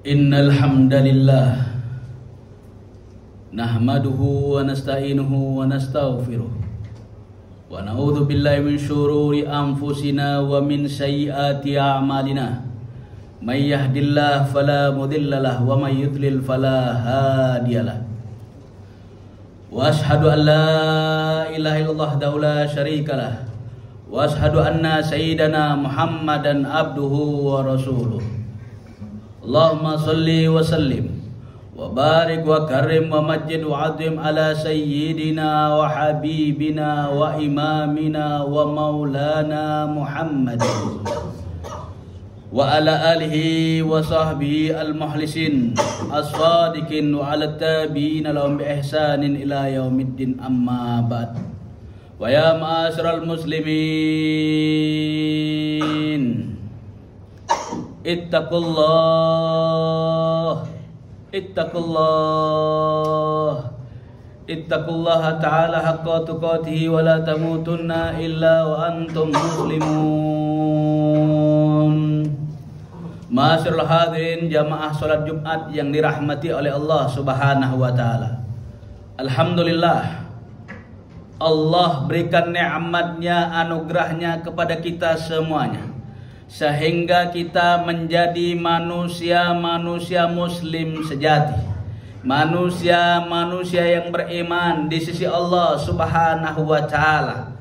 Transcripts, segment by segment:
Innal hamdalillah nahmaduhu wa nasta'inuhu wa nastaghfiruh wa na'udzu billahi min syururi anfusina wa min sayyiati a'malina. May yahdihillahu fala mudhillalah wa may yudlil fala hadiyalah. Wa ashhadu an la ilaha illallah wahdahu la syarikalah wa ashhadu anna sayyidana Muhammadan abduhu wa rasuluh. Allahumma salli wa sallim wa barik wa karim wa majid wa azim ala sayyidina wa habibina wa imamina wa maulana Muhammad wa ala alihi wa sahbihi al-muhlisin as-sadiqin wa ala tabi'in lahum bi ihsanin ila yaumiddin, amma ba'd. Wa ya ma'asyiral muslimin, ittaqullah ta'ala haqqa tuqatih wa la tamutunna illa wa antum muslimun. Ma'asyiral hadirin jamaah salat Jumat yang dirahmati oleh Allah Subhanahu wa taala. Alhamdulillah, Allah berikan nikmatnya, anugerahnya kepada kita semuanya, sehingga kita menjadi manusia-manusia muslim sejati, manusia-manusia yang beriman di sisi Allah Subhanahu wa taala.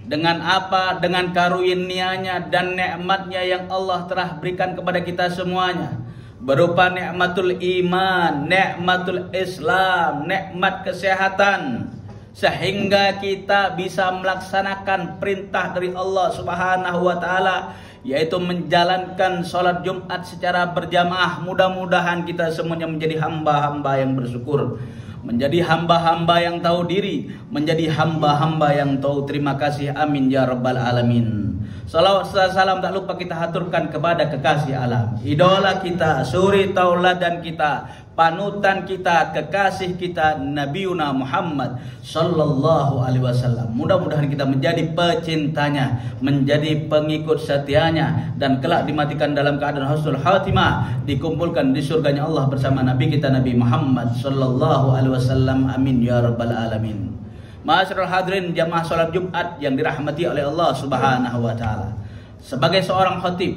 Dengan apa? Dengan karunia-Nya dan nikmatnya yang Allah telah berikan kepada kita semuanya, berupa nikmatul iman, nikmatul Islam, nikmat kesehatan, sehingga kita bisa melaksanakan perintah dari Allah Subhanahu wa taala, yaitu menjalankan sholat Jumat secara berjamaah. Mudah-mudahan kita semuanya menjadi hamba-hamba yang bersyukur, menjadi hamba-hamba yang tahu diri, menjadi hamba-hamba yang tahu terima kasih. Amin ya rabbal alamin. Salawat salam tak lupa kita haturkan kepada kekasih alam, idola kita, suri tauladan kita, panutan kita, kekasih kita, Nabiuna Muhammad sallallahu alaihi wasallam. Mudah-mudahan kita menjadi pecintanya, menjadi pengikut setianya, dan kelak dimatikan dalam keadaan husnul khatimah, dikumpulkan di surganya Allah bersama Nabi kita Nabi Muhammad sallallahu alaihi wasallam. Amin ya rabbal alamin. Ma'asyiral hadirin jamaah salat Jumat yang dirahmati oleh Allah Subhanahu wa taala. Sebagai seorang khatib,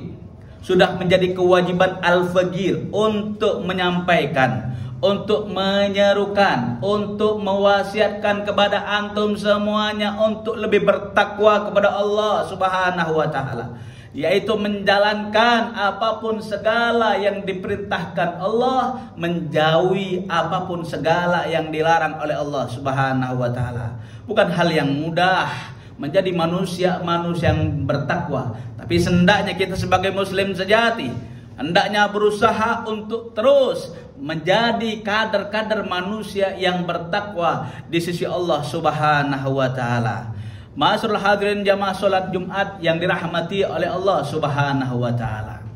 sudah menjadi kewajiban al-faqir untuk menyampaikan, untuk menyerukan, untuk mewasiatkan kepada antum semuanya untuk lebih bertakwa kepada Allah Subhanahu wa taala, yaitu menjalankan apapun segala yang diperintahkan Allah, menjauhi apapun segala yang dilarang oleh Allah Subhanahu wa taala. Bukan hal yang mudah menjadi manusia yang bertakwa, tapi hendaknya kita sebagai muslim sejati hendaknya berusaha untuk terus menjadi kader-kader manusia yang bertakwa di sisi Allah Subhanahu wa taala. Ma'asyiral hadirin jamaah salat Jumat yang dirahmati oleh Allah Subhanahu wa taala.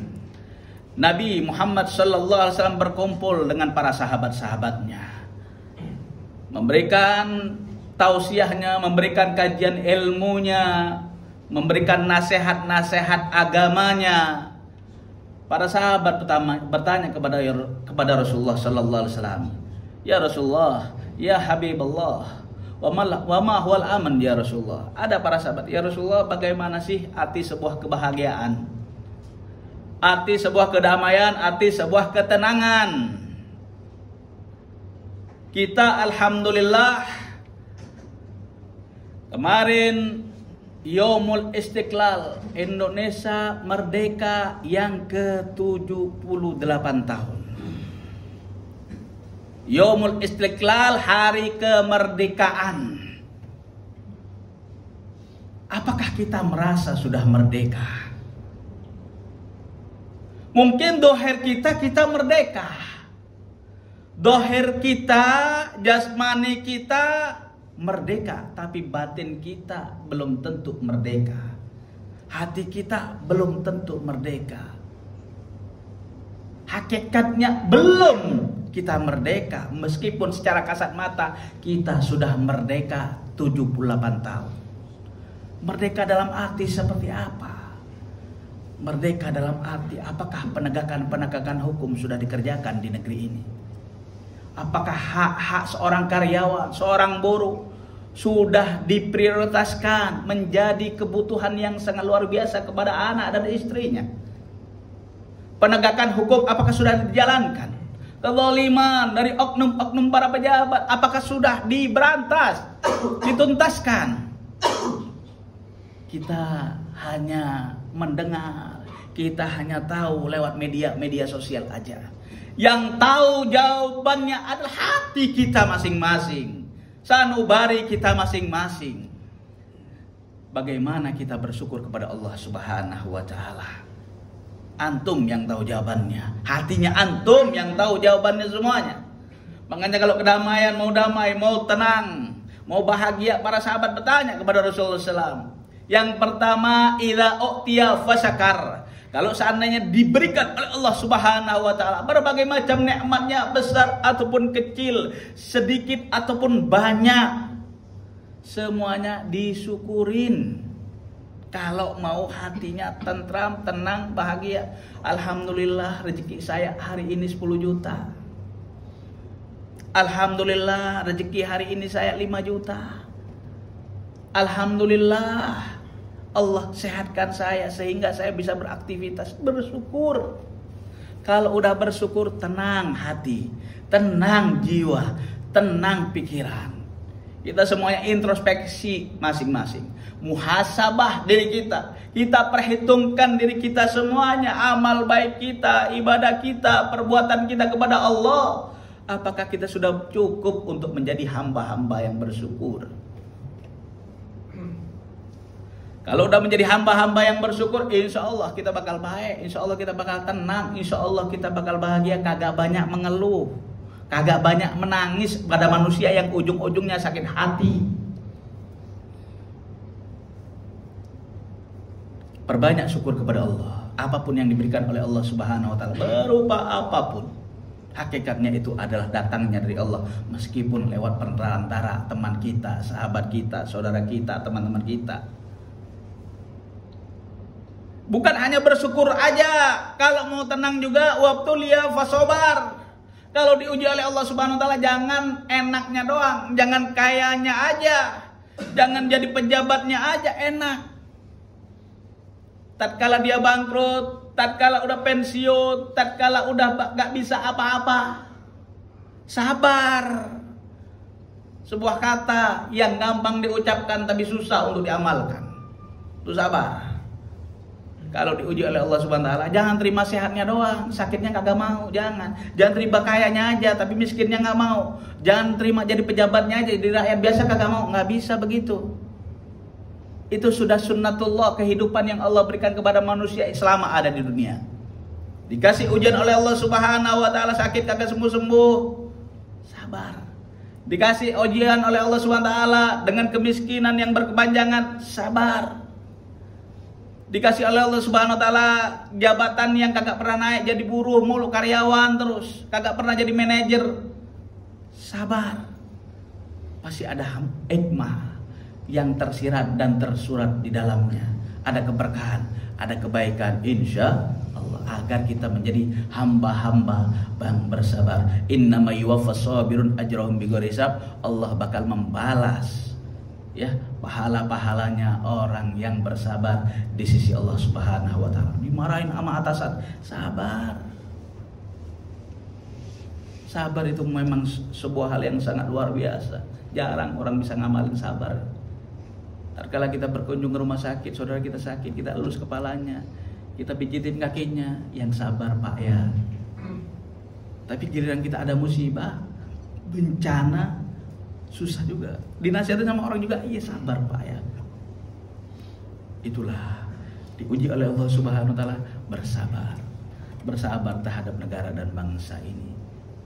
Nabi Muhammad sallallahu alaihi wasallam berkumpul dengan para sahabat-sahabatnya, memberikan tausiahnya, memberikan kajian ilmunya, memberikan nasihat-nasihat agamanya. Para sahabat pertama bertanya kepada Rasulullah sallallahu alaihi wasallam, "Ya Rasulullah, ya Habibullah, wa ma huwal aman ya Rasulullah?" Ada para sahabat, "Ya Rasulullah, bagaimana sih arti sebuah kebahagiaan, arti sebuah kedamaian, arti sebuah ketenangan?" Kita alhamdulillah kemarin Yaumul Istiqlal, Indonesia merdeka yang ke-78 tahun. Yaumul Istiqlal, hari kemerdekaan. Apakah kita merasa sudah merdeka? Mungkin dohir kita merdeka. Dohir kita, jasmani kita merdeka, tapi batin kita belum tentu merdeka. Hati kita belum tentu merdeka. Hakikatnya belum kita merdeka, meskipun secara kasat mata kita sudah merdeka 78 tahun. Merdeka dalam arti seperti apa? Merdeka dalam arti apakah penegakan hukum sudah dikerjakan di negeri ini? Apakah hak-hak seorang karyawan, seorang buruh sudah diprioritaskan menjadi kebutuhan yang sangat luar biasa kepada anak dan istrinya? Penegakan hukum apakah sudah dijalankan? Kezaliman dari oknum-oknum para pejabat apakah sudah diberantas, dituntaskan? Kita hanya mendengar, kita hanya tahu lewat media sosial aja. Yang tahu jawabannya adalah hati kita masing-masing, sanubari kita masing-masing. Bagaimana kita bersyukur kepada Allah Subhanahu wa Ta'ala? Antum yang tahu jawabannya, hatinya antum yang tahu jawabannya semuanya. Makanya kalau kedamaian, mau damai, mau tenang, mau bahagia, para sahabat bertanya kepada Rasulullah SAW. Yang pertama, idza u'tiya fasyakar. Kalau seandainya diberikan oleh Allah Subhanahu wa Ta'ala berbagai macam nikmatnya, besar ataupun kecil, sedikit ataupun banyak, semuanya disyukurin. Kalau mau hatinya tentram, tenang, bahagia. Alhamdulillah rezeki saya hari ini 10 juta. Alhamdulillah rezeki hari ini saya 5 juta. Alhamdulillah Allah sehatkan saya sehingga saya bisa beraktivitas. Bersyukur. Kalau udah bersyukur, tenang hati, tenang jiwa, tenang pikiran. Kita semuanya introspeksi masing-masing, muhasabah diri kita. Kita perhitungkan diri kita semuanya, amal baik kita, ibadah kita, perbuatan kita kepada Allah. Apakah kita sudah cukup untuk menjadi hamba-hamba yang bersyukur? Kalau udah menjadi hamba-hamba yang bersyukur, insya Allah kita bakal baik, insya Allah kita bakal tenang, insya Allah kita bakal bahagia, kagak banyak mengeluh, kagak banyak menangis pada manusia yang ujung-ujungnya sakit hati. Perbanyak syukur kepada Allah. Apapun yang diberikan oleh Allah Subhanahu wa Ta'ala, berupa apapun, hakikatnya itu adalah datangnya dari Allah. Meskipun lewat perantara teman kita, sahabat kita, saudara kita, teman-teman kita. Bukan hanya bersyukur aja, kalau mau tenang juga, wabtuliya fasobar. Kalau diuji oleh Allah Subhanahu wa Ta'ala, jangan enaknya doang, jangan kayanya aja, jangan jadi pejabatnya aja enak. Tatkala dia bangkrut, tatkala udah pensiun, tatkala udah gak bisa apa-apa, sabar. Sebuah kata yang gampang diucapkan tapi susah untuk diamalkan, itu sabar. Kalau diuji oleh Allah Subhanahu wa Ta'ala, jangan terima sehatnya doang, sakitnya kagak mau, jangan terima kayanya aja tapi miskinnya nggak mau, jangan terima jadi pejabatnya aja, jadi rakyat biasa kagak mau, nggak bisa begitu. Itu sudah sunnatullah, kehidupan yang Allah berikan kepada manusia selama ada di dunia. Dikasih ujian oleh Allah Subhanahu wa Ta'ala, sakit kagak sembuh-sembuh, sabar. Dikasih ujian oleh Allah Subhanahu wa Ta'ala dengan kemiskinan yang berkepanjangan, sabar. Dikasih oleh Allah Subhanahu wa Ta'ala jabatan yang kagak pernah naik, jadi buruh mulu, karyawan terus, kagak pernah jadi manajer, sabar. Pasti ada hikmah yang tersirat dan tersurat di dalamnya. Ada keberkahan, ada kebaikan, insya Allah, agar kita menjadi hamba-hamba yang bersabar. Innama yuwaffas sabirun ajrahum bighairi hisab. Allah bakal membalas ya pahala-pahalanya orang yang bersabar di sisi Allah Subhanahu wa Ta'ala. Dimarahin sama atasan, sabar. Sabar itu memang sebuah hal yang sangat luar biasa. Jarang orang bisa ngamalin sabar. Tatkala kita berkunjung ke rumah sakit, saudara kita sakit, kita elus kepalanya, kita pijitin kakinya, yang sabar Pak ya. Tapi giliran kita ada musibah, bencana, susah juga. Dinasihatin sama orang juga, iya sabar Pak ya. Itulah diuji oleh Allah Subhanahu wa Ta'ala, bersabar. Bersabar terhadap negara dan bangsa ini.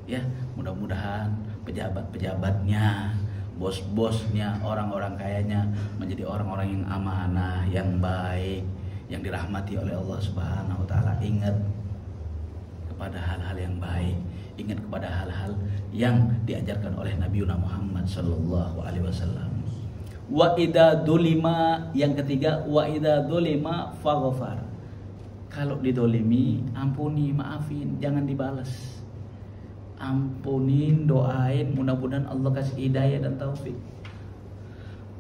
Ya, mudah-mudahan pejabat-pejabatnya, bos-bosnya, orang-orang kayanya menjadi orang-orang yang amanah, yang baik, yang dirahmati oleh Allah Subhanahu wa Ta'ala. Ingat kepada hal-hal yang baik, ingat kepada hal-hal yang diajarkan oleh Nabi Muhammad sallallahu alaihi wasallam. Wa idza dzulima, yang ketiga, wa idza dzulima faghfar. Kalau didolimi, ampuni, maafin, jangan dibalas. Ampunin, doain, mudah-mudahan Allah kasih hidayah dan taufik.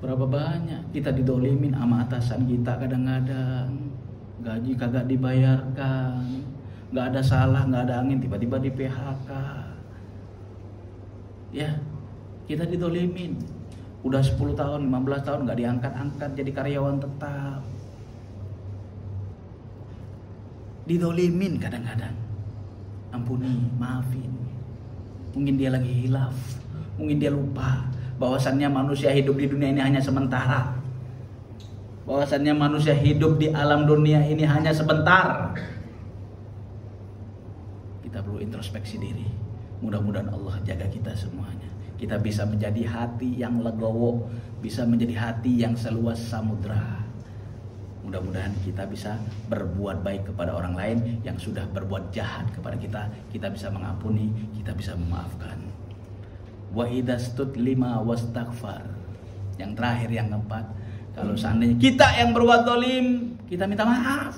Berapa banyak kita didolimin sama atasan kita kadang-kadang, gaji kagak dibayarkan, nggak ada salah, nggak ada angin, tiba-tiba di PHK. Ya, kita didolimin. Udah 10 tahun, 15 tahun nggak diangkat-angkat jadi karyawan tetap. Didolimin kadang-kadang. Ampuni, maafin. Mungkin dia lagi hilaf, mungkin dia lupa bahwasannya manusia hidup di dunia ini hanya sementara. Bahwasannya manusia hidup di alam dunia ini hanya sebentar. Kita perlu introspeksi diri. Mudah-mudahan Allah jaga kita semuanya. Kita bisa menjadi hati yang legowo, bisa menjadi hati yang seluas samudra. Mudah-mudahan kita bisa berbuat baik kepada orang lain yang sudah berbuat jahat kepada kita. Kita bisa mengampuni, kita bisa memaafkan. Wa idastut lima wastaghfar. Yang terakhir, yang keempat, kalau seandainya kita yang berbuat zalim, kita minta maaf.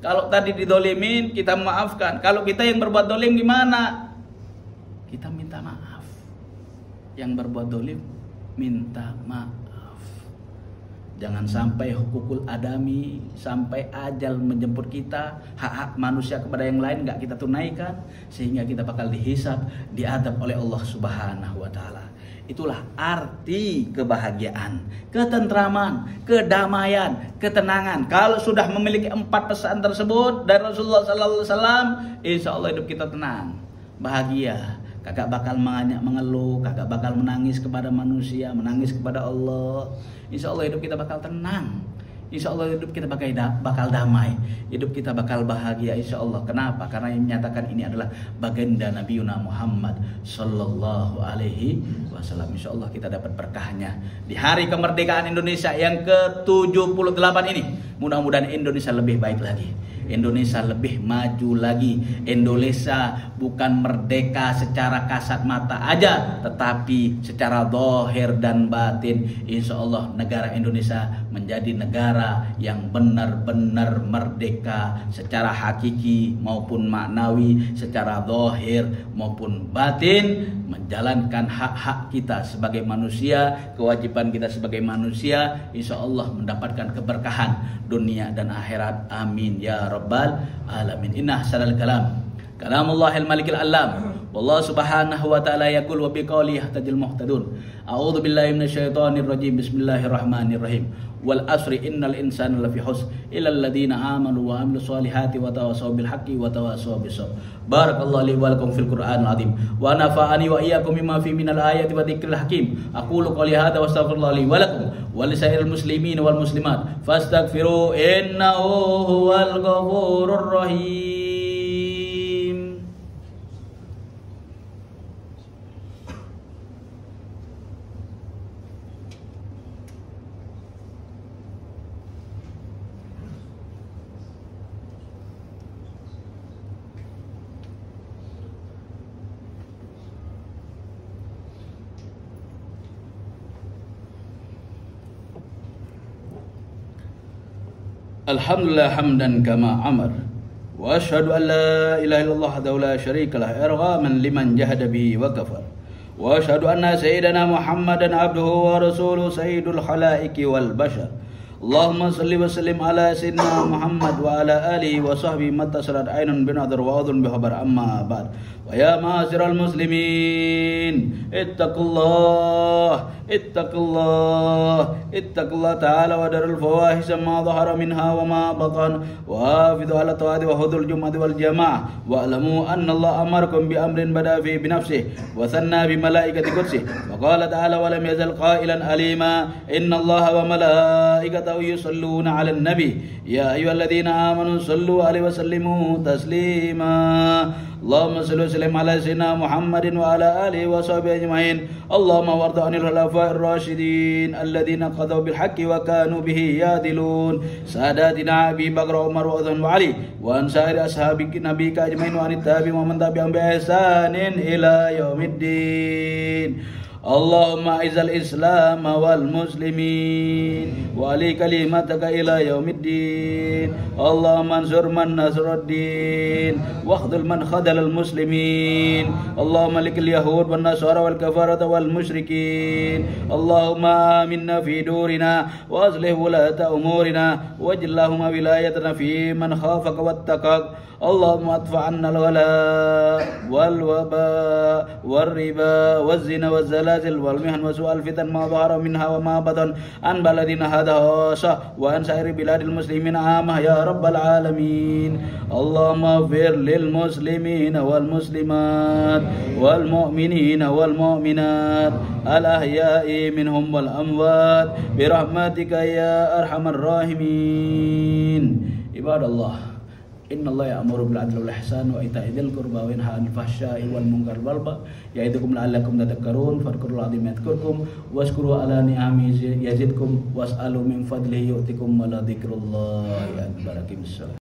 Kalau tadi didolimin, kita memaafkan. Kalau kita yang berbuat zalim gimana? Kita minta maaf. Yang berbuat zalim minta maaf. Jangan sampai hukukul adami, sampai ajal menjemput kita, hak-hak manusia kepada yang lain gak kita tunaikan, sehingga kita bakal dihisab, diadab oleh Allah Subhanahu wa Ta'ala. Itulah arti kebahagiaan, ketentraman, kedamaian, ketenangan. Kalau sudah memiliki 4 pesan tersebut dari Rasulullah SAW, insya Allah hidup kita tenang, bahagia. Kagak bakal mengeluh, kagak bakal menangis kepada manusia, menangis kepada Allah. Insya Allah hidup kita bakal tenang. Insya Allah hidup kita bakal damai. Hidup kita bakal bahagia insya Allah. Kenapa? Karena yang menyatakan ini adalah baginda Nabi Muhammad Sallallahu Alaihi Wasallam. Insya Allah kita dapat berkahnya di hari kemerdekaan Indonesia yang ke-78 ini. Mudah-mudahan Indonesia lebih baik lagi. Indonesia lebih maju lagi. Indonesia bukan merdeka secara kasat mata aja, tetapi secara zahir dan batin. Insya Allah negara Indonesia menjadi negara yang benar-benar merdeka secara hakiki maupun maknawi, secara zahir maupun batin, menjalankan hak-hak kita sebagai manusia, kewajiban kita sebagai manusia. Insya Allah mendapatkan keberkahan dunia dan akhirat. Amin ya rabbal alamin. Inna ahsanal kalam kalamullahil malikil alam. Wallahu subhanahu wa ta'ala yaqul wa biqauli yahtajil muhtadun. A'udzu billahi minasyaitonir rajim. Bismillahirrahmanirrahim. Wal asri innal insana lafi khusr illa alladziina aamanu wa 'amilus solihati wa tawassaw bil haqqi wa tawassaw bis sabr. Barakallahu li wa lakum fil Qur'anil azim wa nafa'ani wa iyyakum mimma fi minal ayati wa dzikril hakim. Aqulu qouli hadza wa astaghfirullah li wa lakum wa lisairil muslimin wal muslimat fastaghfiru innahu huwal ghafurur rahim. Alhamdulillah hamdan kama amar. Wa asyhadu an la ilaha illallah wahdahu la syarikalah irghaman liman jahada bihi wa kafar. Wa asyhadu anna sayyidana Muhammadan abduhu wa rasuluhu sayyidul khalaiqi wal bashar. Allahumma salli wa sallim ala sayyidina Muhammad wa ala alihi wa sahbihi mattasalat ainun binadhar wa adhun bihabar amma ba'd. Wa ya ma'asyiral muslimin ittaqullah ittaqullah ta'ala wa darul fawahisha ma dhahara minha wa ma batan wa hafizu ala tawadi wa hudul jum'ati wal jamaah wa alamu anna Allah amarakum bi amrin bada fi binafsihi wa thanna bi malaikati qudsihi wa qala ta'ala wa lam yazal qailan alima inna Allah wa malaikatahu yusalluna 'alan nabi ya ayyuhalladzina amanu sallu 'alaihi wa sallimu taslima. Allahumma salli wa sallim ala sayyidina Muhammadin wa ala alihi wa sahbihi ajma'in. Allahumma warda 'anil khulafa'ir rasyidin alladzina qadaw bil haqqi wa kanu bihi yadilun. Sadatina Abi Bakar, Umar, wa Uthman wa Ali wa an sa'iri ashabi nabiyika ajma'in wa anit tabi'in wa man tabi'ahum bi ihsanin ila yaumiddin. Allahumma izal Islam wal muslimin wa ali kalimataka ila yaumiddin. Allahumma ansur man nasruddin wa khudhul man khadal al muslimin. Allahumma likil yahud wan nasara wal kafarata wal musyrikin. Allahumma aminna fi durina wa aslih wulata umurina waj'alhum wilayatana fi man khafaka wattaqak. Allahumma adfa' anna al-wala wal waba wal riba wal zina wal zalazil wal mihan wa su'al fitan ma dhahara minha wa ma batan an baladina hadha khassa wa an sa'iri biladil muslimin amah ya rabbal alamin. Allahumma ighfir lil muslimin wal muslimat wal mu'minin wal mu'minat al ahya'i minhum wal amwat bi rahmatika ya arhamar rahimin. Ibadallah, innallaha ya'muru bil adli wal ihsani wa ita'i dzil qurba wa yanha 'anil fahsya'i wal munkari wal baghi ya'idukum la'allakum tadhakkarun. Fadhkurul 'azima yadhkurkum washkuru 'ala ni'amihi yazidkum was'alu min fadlihi yu'tikum wa la dzikrullahi akbar.